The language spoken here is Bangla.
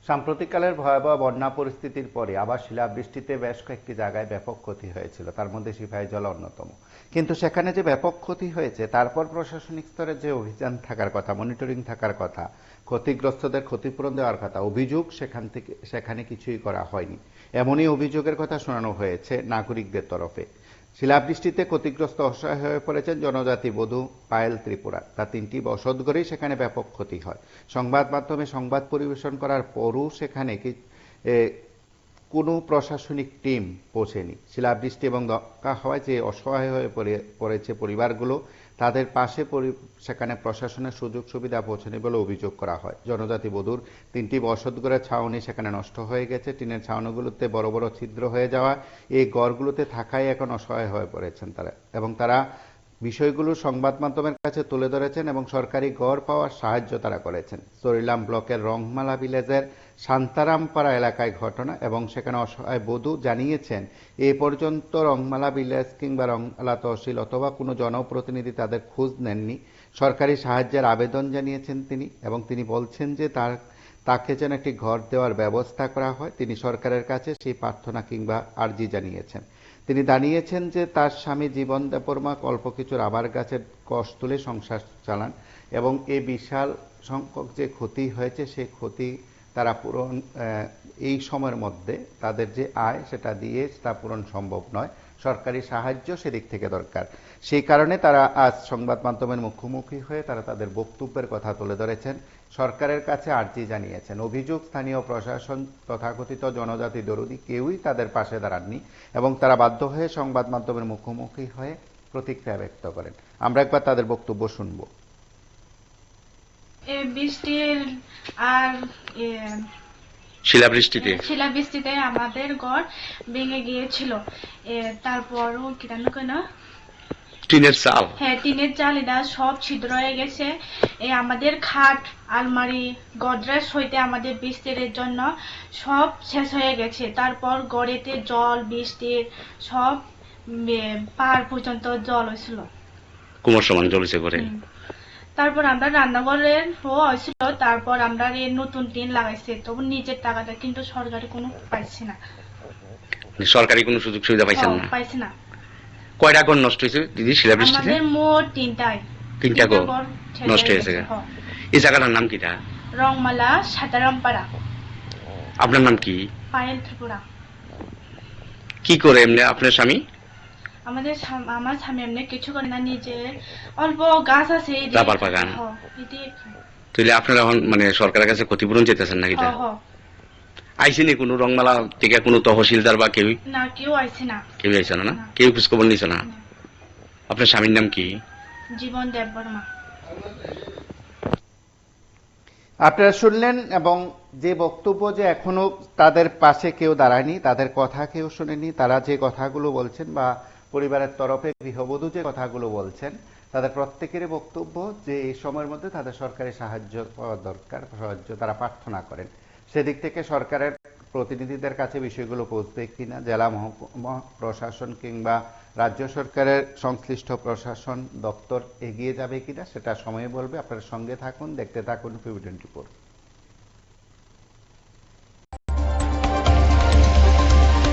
সাম্প্রতিককালের ভয়াবহ বন্যা পরিস্থিতির পরে আবার শিলাবৃষ্টিতে বেশ কয়েকটি জায়গায় ব্যাপক ক্ষতি হয়েছিল, তার মধ্যে সিপাহীজলা অন্যতম। কিন্তু সেখানে যে ব্যাপক ক্ষতি হয়েছে, তারপর প্রশাসনিক স্তরে যে অভিযান থাকার কথা, মনিটরিং থাকার কথা, ক্ষতিগ্রস্তদের ক্ষতিপূরণ দেওয়ার কথা, অভিযোগ সেখানে কিছুই করা হয়নি। এমনই অভিযোগের কথা শোনানো হয়েছে নাগরিকদের তরফে। শিলাবৃষ্টিতে ক্ষতিগ্রস্ত অসহায় হয়ে পড়েছেন জনজাতি বধূ পায়েল ত্রিপুরা। তার ৩টি বসতঘরেই সেখানে ব্যাপক ক্ষতি হয়। সংবাদ মাধ্যমে সংবাদ পরিবেশন করার পরও সেখানে কোনো প্রশাসনিক টিম পৌঁছেনি। শিলাবৃষ্টি এবং দমকা হওয়ায় যে অসহায় হয়ে পড়েছে পরিবারগুলো, তাদের পাশে সেখানে প্রশাসনের সুযোগ সুবিধা পৌঁছেনি বলে অভিযোগ করা হয়। জনজাতি বধূর ৩টি বসতঘরের ছাউনি সেখানে নষ্ট হয়ে গেছে। টিনের ছাউনিগুলোতে বড় বড় ছিদ্র হয়ে যাওয়া এই ঘরগুলোতে থাকাই এখন অসহায় হয়ে পড়েছেন তারা, এবং তারা বিষয়গুলো সংবাদ মাধ্যমের কাছে তুলে ধরেছেন এবং সরকারি ঘর পাওয়ার সাহায্য তারা করেছেন। সরিলাম ব্লকের রংমালা ভিলেজের শান্তারামপাড়া এলাকায় ঘটনা, এবং সেখানে অসহায় বধূ জানিয়েছেন এ পর্যন্ত রংমালা ভিলেজ কিংবা রংমালা তহসিল অথবা কোনো জনপ্রতিনিধি তাদের খোঁজ নেননি। সরকারি সাহায্যের আবেদন জানিয়েছেন তিনি, এবং তিনি বলছেন যে তাকে যেন একটি ঘর দেওয়ার ব্যবস্থা করা হয়। তিনি সরকারের কাছে সেই প্রার্থনা কিংবা আর্জি জানিয়েছেন। তিনি জানিয়েছেন যে তার স্বামী জীবন দেববর্মা অল্প কিছুর আবার গাছের কষ তুলে সংসার চালান, এবং এই বিশাল সংখ্যক যে ক্ষতি হয়েছে সেই ক্ষতি তারা পূরণ এই সময়ের মধ্যে তাদের যে আয় সেটা দিয়ে তা পূরণ সম্ভব নয়। সরকারি সাহায্য সেদিক থেকে দরকার। সেই কারণে তারা আজ সংবাদ মাধ্যমের মুখোমুখি হয়ে তারা তাদের বক্তব্যের কথা তুলে ধরেছেন, সরকারের কাছে আর্জি জানিয়েছেন। অভিযোগ, স্থানীয় প্রশাসন তথাকথিত জনজাতি দরদি কেউই তাদের পাশে দাঁড়াননি, এবং তারা বাধ্য হয়ে সংবাদ মাধ্যমের মুখোমুখি হয়ে প্রতিক্রিয়া ব্যক্ত করেন। আমরা একবার তাদের বক্তব্য শুনব। বৃষ্টির আর শিলাবৃষ্টিতে আমাদের ঘর ভেঙে গিয়েছিল। তারপরও টিনের চাল, টিনের চাল এটা সব ছিদ্র হয়ে গেছে। আমাদের খাট, আলমারি, গডরেজ হইতে আমাদের বৃষ্টির জন্য সব শেষ হয়ে গেছে। তারপর গড়েতে জল, বৃষ্টির সব পাহাড় পর্যন্ত জল হয়েছিল, কুমার সমান জলেছে করে। তারপর আমরা রান্নাঘরের হয়েছিল। তারপর আমরা নতুন টিন লাগাইছে, তবু নিজের টাকাটা, কিন্তু সরকারি কোনো পাইছি না। সরকারি কোনো সুযোগ সুবিধা পাইছি না। কয়টা ঘর নষ্ট হয়েছে দিদি শিলাবৃষ্টিতে? আমাদের মোট 3টা ঘর নষ্ট হয়েছে। এই জায়গাটার নাম কিটা? রংমালা শান্তারামপাড়া। আপনার নাম কি? পায়েল ত্রিপুরা। কি করে এমনি আপনার স্বামী? আমার স্বামী এমনি কিছু করে না, নিজে অল্প গাছ আছে, রাবার বাগান। তাহলে আপনারা এখন মানে সরকারের কাছে ক্ষতিপূরণ চাইতেছেন নাকি? আইসিনি কোনো রংমালা থেকে কোনো তহসিলদার বা কেউ? না, কেউ আইছে না। কেউ আইছে না? কেউ খোঁজ খবর নিছে না? আপনার স্বামীর নাম কি? জীবন দেববর্মা। আপনারা শুনলেন, এবং যে বক্তব্য যে এখনো তাদের পাশে কেউ দাঁড়ায়নি, তাদের কথা কেউ শোনেনি। তারা যে কথাগুলো বলছেন বা পরিবারের তরফে গৃহবধূ যে কথাগুলো বলছেন, তাদের প্রত্যেকেরই বক্তব্য যে এই সময়ের মধ্যে তাদের সরকারি সাহায্য পাওয়া দরকার, সাহায্য তারা প্রার্থনা করেন। সেদিক থেকে সরকারের প্রতিনিধিদের কাছে বিষয়গুলো পৌঁছবে কিনা, জেলা মহকুমা প্রশাসন কিংবা রাজ্য সরকারের সংশ্লিষ্ট প্রশাসন দপ্তর এগিয়ে যাবে কিনা, সেটা সময় বলবে। আপনার সঙ্গে থাকুন, দেখতে থাকুন PV24।